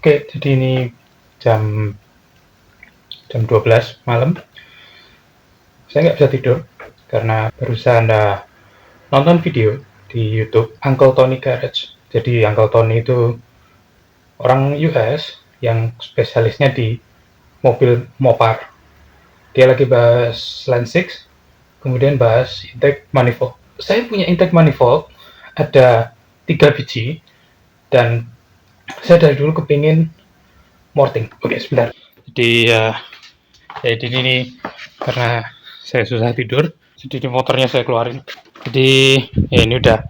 Oke, jadi ini jam jam 12 malam. Saya nggak bisa tidur karena barusan nonton video di YouTube Uncle Tony Garage. Jadi Uncle Tony itu orang US yang spesialisnya di mobil Mopar. Dia lagi bahas Line 6, kemudian bahas intake manifold. Saya punya intake manifold, ada 3 biji, dan saya dari dulu kepingin morting. Oke, sebentar. Jadi ini karena saya susah tidur, jadi di motornya saya keluarin. Jadi ya ini udah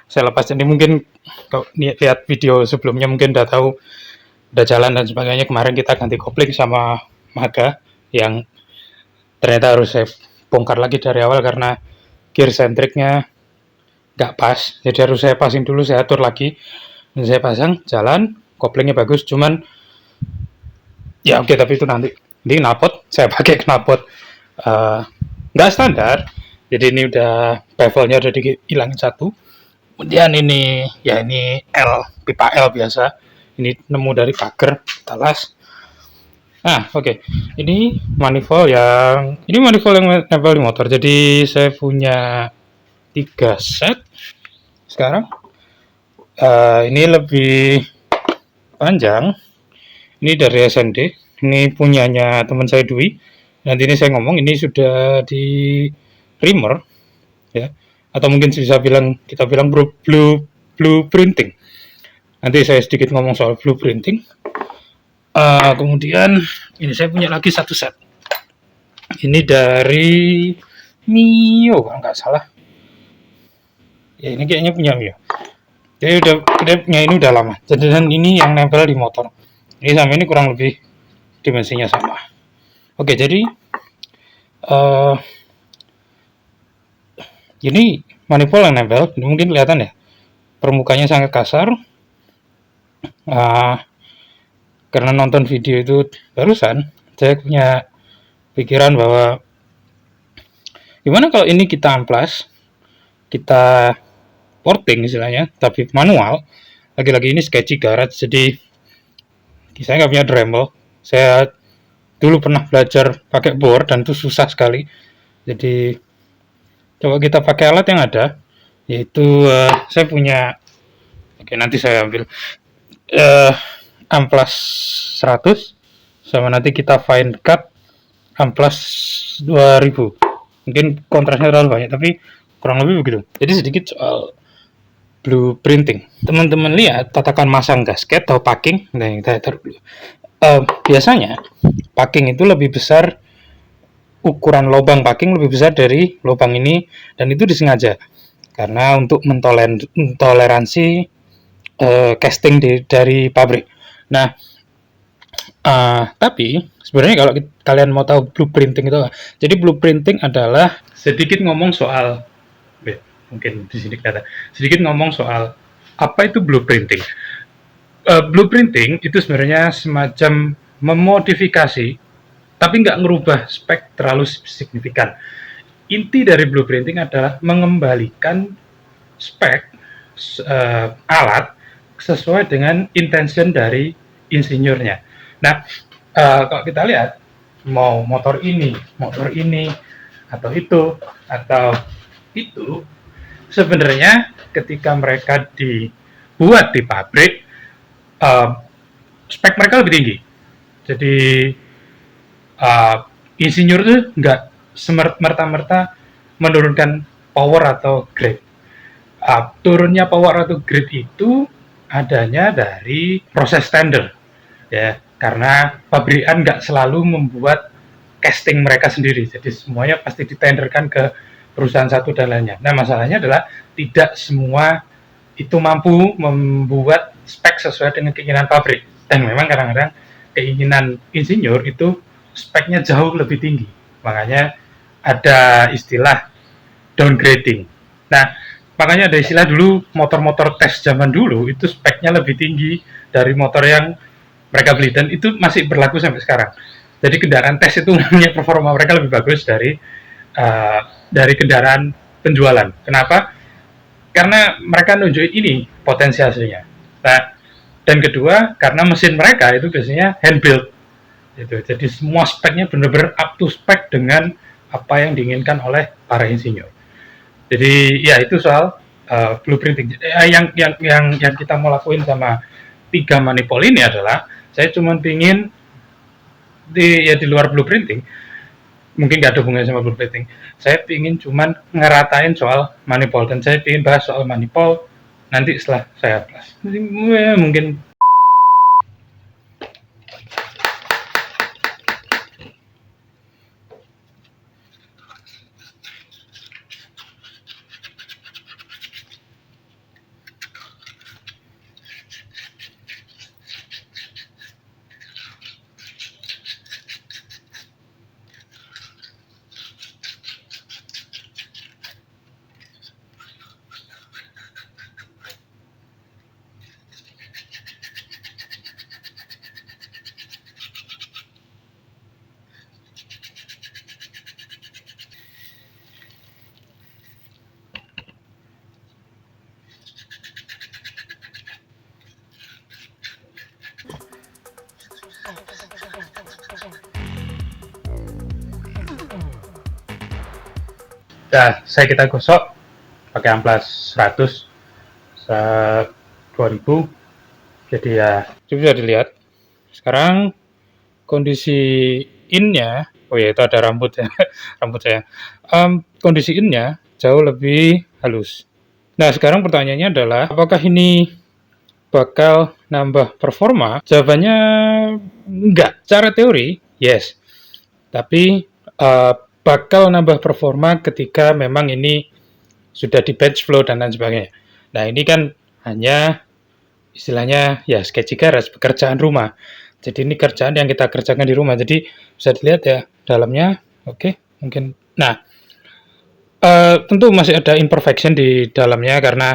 saya lepas. Jadi mungkin kalau lihat video sebelumnya mungkin udah tahu udah jalan dan sebagainya. Kemarin kita ganti kopling sama Maga yang ternyata harus saya bongkar lagi dari awal karena gear centricnya nggak pas. Jadi harus saya pasin dulu, saya atur lagi. Dan saya pasang, jalan, koplingnya bagus. Cuman ya oke, tapi itu nanti. Ini knalpot, saya pakai knalpot nggak standar. Jadi ini udah bevelnya udah dihilangin satu. Kemudian ini ya ini pipa L biasa. Ini nemu dari pagar talas. Nah, oke. Ini manifold yang nempel di motor. Jadi saya punya 3 set sekarang. Ini lebih panjang. Ini dari SND. Ini punyanya teman saya Dwi. Nanti ini saya ngomong ini sudah di primer, ya. Atau mungkin kita bilang blueprinting. Nanti saya sedikit ngomong soal blueprinting. Kemudian ini saya punya lagi satu set. Ini dari Mio kalau nggak salah. Ya ini kayaknya punya Mio. Jadi udah punya ini udah lama. Dan ini yang nempel di motor. Ini sama ini kurang lebih dimensinya sama. Oke, jadi ini manifold yang nempel. Mungkin kelihatan ya. Permukaannya sangat kasar. Karena nonton video itu barusan, saya punya pikiran bahwa gimana kalau ini kita amplas, kita porting istilahnya, tapi manual. Lagi-lagi ini sketchy garage, jadi saya nggak punya Dremel. Saya dulu pernah belajar pakai bor dan itu susah sekali. Jadi coba kita pakai alat yang ada, yaitu saya punya, oke nanti saya ambil amplas 100 sama nanti kita fine cut amplas 2000. Mungkin kontrasnya terlalu banyak, tapi kurang lebih begitu. Jadi sedikit soal blueprinting. Teman-teman lihat tatakan masang gasket atau packing. Nah, kita taruh dulu. Biasanya packing itu lebih besar, ukuran lubang packing lebih besar dari lubang ini, dan itu disengaja karena untuk mentoleransi casting dari pabrik. Nah, tapi sebenarnya kalau kalian mau tahu blueprinting itu apa? Jadi blueprinting adalah sedikit ngomong soal, mungkin di sini kelihatan, sedikit ngomong soal apa itu blueprinting. Blueprinting itu sebenarnya semacam memodifikasi, tapi nggak ngerubah spek terlalu signifikan. Inti dari blueprinting adalah mengembalikan spek alat sesuai dengan intention dari insinyurnya. Nah, kalau kita lihat mau motor ini, atau itu, sebenarnya ketika mereka dibuat di pabrik, spek mereka lebih tinggi. Jadi insinyur itu nggak merta-merta menurunkan power atau grade. Turunnya power atau grade itu adanya dari proses tender, ya, karena pabrikan nggak selalu membuat casting mereka sendiri, jadi semuanya pasti ditenderkan ke perusahaan satu dan lainnya. Nah, masalahnya adalah tidak semua itu mampu membuat spek sesuai dengan keinginan pabrik, dan memang kadang-kadang keinginan insinyur itu speknya jauh lebih tinggi, makanya ada istilah downgrading. Nah, makanya ada istilah dulu motor-motor tes zaman dulu itu speknya lebih tinggi dari motor yang mereka beli, dan itu masih berlaku sampai sekarang. Jadi kendaraan tes itu punya performa mereka lebih bagus dari kendaraan penjualan. Kenapa? Karena mereka nunjukin ini potensi hasilnya. Nah, Dan kedua, karena mesin mereka itu biasanya hand build gitu. Jadi semua speknya benar-benar up to spec dengan apa yang diinginkan oleh para insinyur. Jadi ya itu soal blueprinting. Yang kita mau lakuin sama 3 manifold ini adalah saya cuma pingin di luar blueprinting, mungkin nggak ada hubungannya sama blueprinting. Saya pingin cuman ngeratain soal manifold, dan saya pingin bahas soal manifold nanti setelah saya plus. Mungkin ya kita gosok pakai amplas 100 2000. Jadi ya bisa dilihat sekarang kondisi innya, oh ya itu ada rambut ya rambut saya. Kondisi innya jauh lebih halus. Nah sekarang pertanyaannya adalah apakah ini bakal nambah performa? Jawabannya enggak. Secara teori yes, tapi bakal nambah performa ketika memang ini sudah di batch flow dan lain sebagainya. Nah ini kan hanya istilahnya ya sketchy garage, pekerjaan rumah. Jadi ini kerjaan yang kita kerjakan di rumah. Jadi bisa dilihat ya dalamnya. Oke, mungkin. Nah, tentu masih ada imperfection di dalamnya karena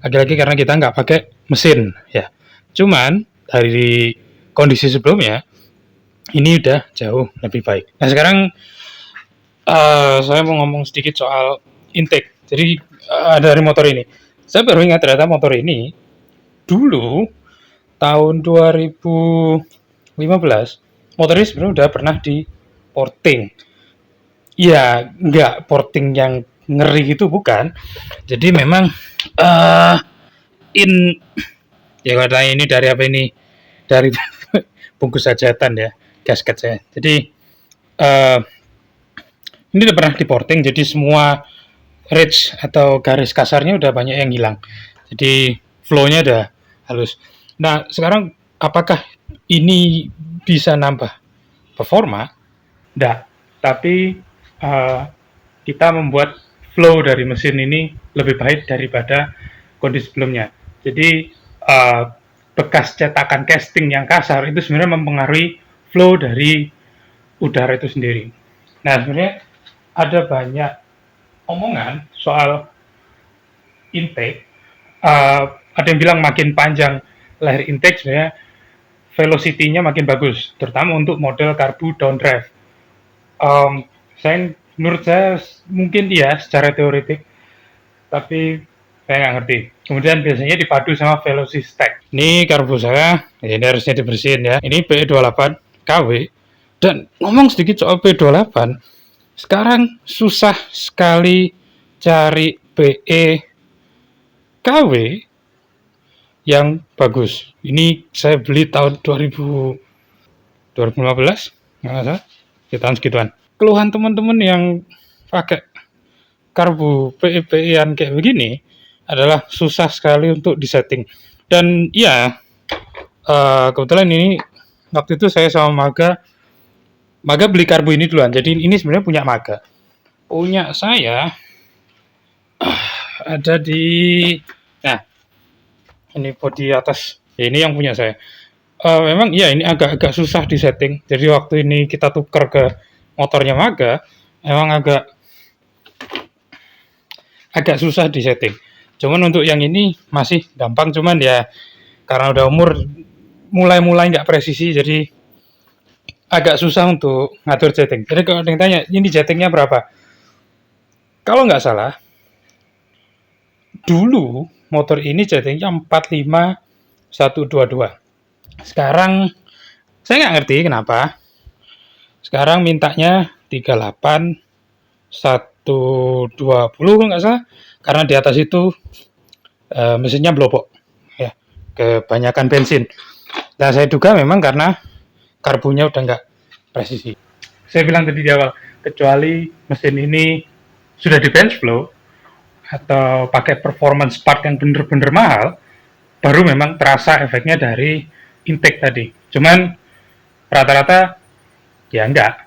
lagi-lagi karena kita nggak pakai mesin ya. Cuman dari kondisi sebelumnya ini udah jauh lebih baik. Nah sekarang saya mau ngomong sedikit soal intake. Jadi dari motor ini, saya baru ingat ternyata motor ini dulu tahun 2015 motor ini sebenarnya udah pernah di porting. Ya nggak porting yang ngeri itu bukan. Jadi memang ya katanya ini dari apa ini, dari bungkus hajatan ya, gasket saya. Jadi ini udah pernah di porting, jadi semua ridge atau garis kasarnya udah banyak yang hilang. Jadi flow-nya udah halus. Nah, sekarang apakah ini bisa nambah performa? Nggak. Tapi kita membuat flow dari mesin ini lebih baik daripada kondisi sebelumnya. Jadi bekas cetakan casting yang kasar itu sebenarnya mempengaruhi flow dari udara itu sendiri. Nah, sebenarnya ada banyak omongan soal intake. Ada yang bilang makin panjang leher intake sebenarnya velocity-nya makin bagus, terutama untuk model karbu down drive. Menurut saya mungkin iya secara teoretik, tapi saya nggak ngerti. Kemudian biasanya dipadu sama velocity stack. Ini karbu saya, ini harusnya dibersihin ya. Ini PE28 KW. Dan ngomong sedikit soal PE28, sekarang susah sekali cari PE KW yang bagus. Ini saya beli tahun 2015, nggak salah, ya tahun segituan. Keluhan teman-teman yang pakai karbu PE-PE-an kayak begini adalah susah sekali untuk disetting. Dan ya, kebetulan ini waktu itu saya sama Maga beli karbu ini duluan. Jadi ini sebenarnya punya Maga. Punya saya ada di, nah ini bodi atas. Ya, ini yang punya saya. Memang ya ini agak susah di setting. Jadi waktu ini kita tuker ke motornya Maga, memang agak susah di setting. Cuman untuk yang ini masih gampang. Cuman ya karena udah umur mulai nggak presisi, jadi agak susah untuk ngatur setting. Jadi kalau ada yang tanya, ini settingnya berapa? Kalau nggak salah, dulu motor ini settingnya 45 122. Sekarang saya nggak ngerti kenapa. Sekarang mintanya 38 120 kalau nggak salah. Karena di atas itu mesinnya blopok, ya, kebanyakan bensin. Nah, saya duga memang karena karbunya udah nggak presisi. Saya bilang tadi di awal, kecuali mesin ini sudah di bench flow atau pakai performance part yang bener-bener mahal, baru memang terasa efeknya dari intake tadi. Cuman rata-rata ya enggak.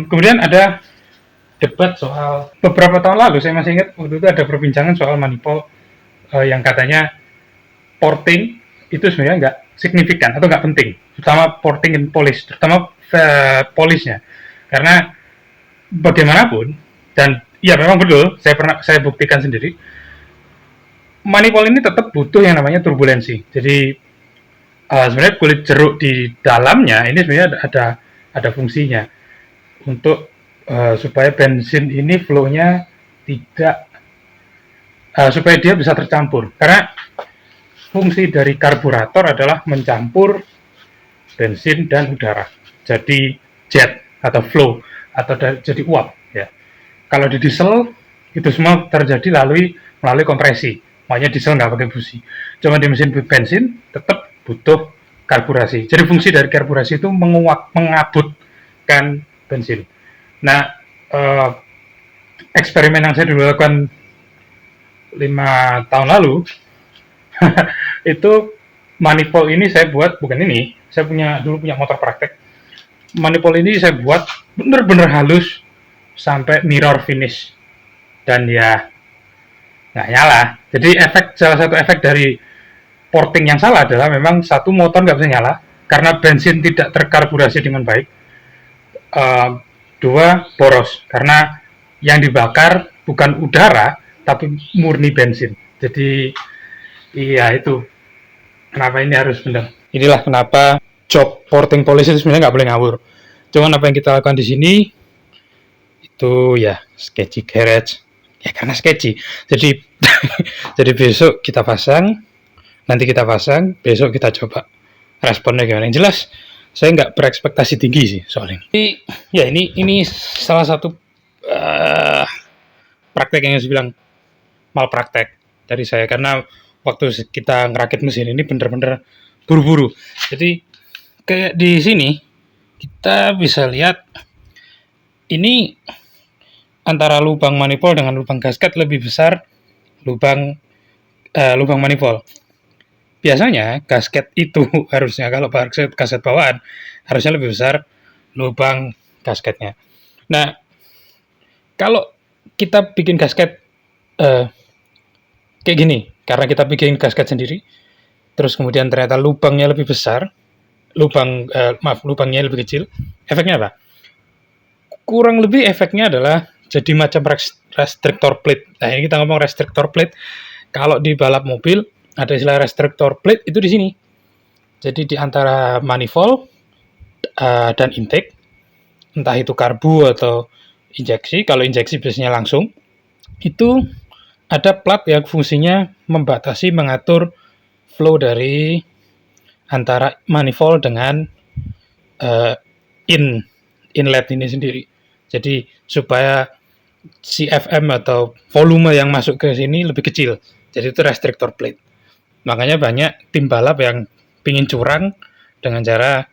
Kemudian ada debat soal beberapa tahun lalu, saya masih ingat waktu itu ada perbincangan soal manifold yang katanya porting itu sebenarnya nggak signifikan atau nggak penting, terutama porting and polish, terutama polishnya, karena bagaimanapun, dan ya memang betul, saya buktikan sendiri, manifold ini tetap butuh yang namanya turbulensi. Jadi sebenarnya kulit jeruk di dalamnya ini sebenarnya ada fungsinya untuk supaya bensin ini flow-nya tidak supaya dia bisa tercampur, karena fungsi dari karburator adalah mencampur bensin dan udara jadi jet atau flow atau jadi uap, ya. Kalau di diesel itu semua terjadi melalui kompresi, makanya diesel nggak pakai busi. Cuma di mesin bensin tetap butuh karburasi. Jadi fungsi dari karburasi itu mengabutkan bensin. Nah, eksperimen yang saya dulu lakukan 5 tahun lalu itu manifold ini saya buat, bukan ini, saya dulu punya motor praktek. Manifold ini saya buat bener-bener halus sampai mirror finish, dan ya nggak nyala. Jadi salah satu efek dari porting yang salah adalah memang satu, motor nggak bisa nyala karena bensin tidak terkarburasi dengan baik. Dua, boros karena yang dibakar bukan udara tapi murni bensin. Jadi iya, itu kenapa ini harus benar. Inilah kenapa job porting polish itu sebenarnya nggak boleh ngawur. Cuman apa yang kita lakukan di sini itu ya sketchy garage. Ya karena sketchy. Jadi jadi besok kita pasang, nanti kita pasang, besok kita coba responnya gimana. Yang jelas saya nggak berekspektasi tinggi sih soal ini. Ya ini salah satu praktek yang saya bilang malpraktek dari saya, karena waktu kita ngerakit mesin ini bener-bener buru-buru. Jadi kayak di sini kita bisa lihat ini antara lubang manifold dengan lubang gasket lebih besar lubang manifold. Biasanya gasket itu harusnya, kalau gasket bawaan harusnya lebih besar lubang gasketnya. Nah, kalau kita bikin gasket kayak gini, karena kita bikin gasket sendiri, terus kemudian ternyata lubangnya lebih besar, lubangnya lebih kecil, efeknya apa? Kurang lebih efeknya adalah jadi macam restrictor plate. Nah, ini kita ngomong restrictor plate. Kalau di balap mobil ada istilah restrictor plate itu di sini. Jadi di antara manifold dan intake, entah itu karbu atau injeksi. Kalau injeksi biasanya langsung, itu ada plat yang fungsinya membatasi, mengatur flow dari antara manifold dengan inlet ini sendiri. Jadi supaya CFM atau volume yang masuk ke sini lebih kecil. Jadi itu restrictor plate. Makanya banyak tim balap yang pingin curang dengan cara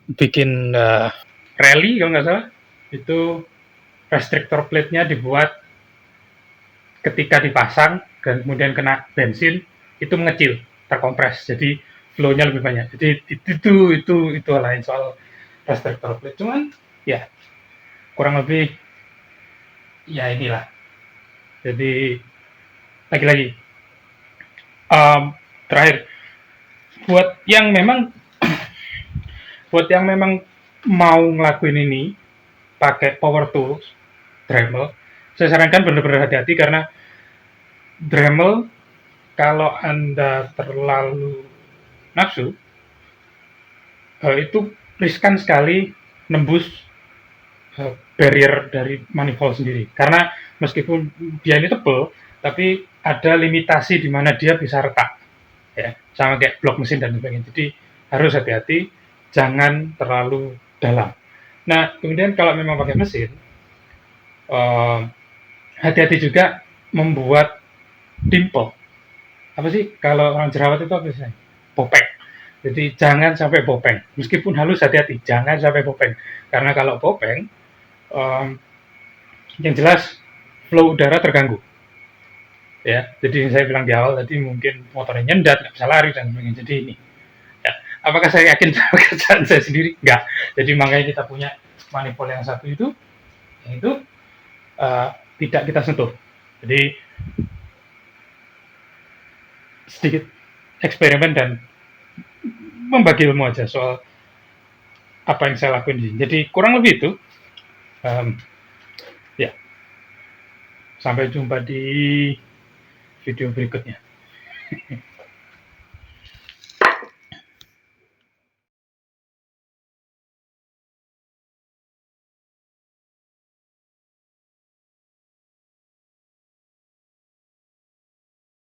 bikin rally kalau nggak salah, itu restrictor plate-nya dibuat ketika dipasang dan kemudian kena bensin itu mengecil, terkompres, jadi flow-nya lebih banyak. Jadi itu lain soal restrictor plate. Cuman ya kurang lebih ya inilah. Jadi lagi-lagi terakhir, buat yang memang mau ngelakuin ini pakai power tools, Dremel, saya sarankan benar-benar hati-hati, karena Dremel kalau Anda terlalu nafsu itu riskan sekali nembus barrier dari manifold sendiri, karena meskipun dia ini tebal tapi ada limitasi di mana dia bisa retak. ya, sama kayak blok mesin dan sebagainya. Jadi harus hati-hati, jangan terlalu dalam. Nah, kemudian kalau memang pakai mesin, hati-hati juga membuat dimple. Apa sih kalau orang jerawat itu apa sih? Bopeng. Jadi jangan sampai bopeng. Meskipun halus hati-hati, jangan sampai bopeng. Karena kalau bopeng, um, yang jelas flow udara terganggu. Ya, jadi saya bilang di awal tadi mungkin motornya nyendat, nggak bisa lari dan sebagainya. Jadi ini, ya, apakah saya yakin pekerjaan saya sendiri? Nggak. Jadi makanya kita punya manifold yang satu itu, yaitu tidak kita sentuh. Jadi sedikit eksperimen dan membagi ilmu aja soal apa yang saya lakuin di sini. Jadi kurang lebih itu. Ya, sampai jumpa di video berikutnya.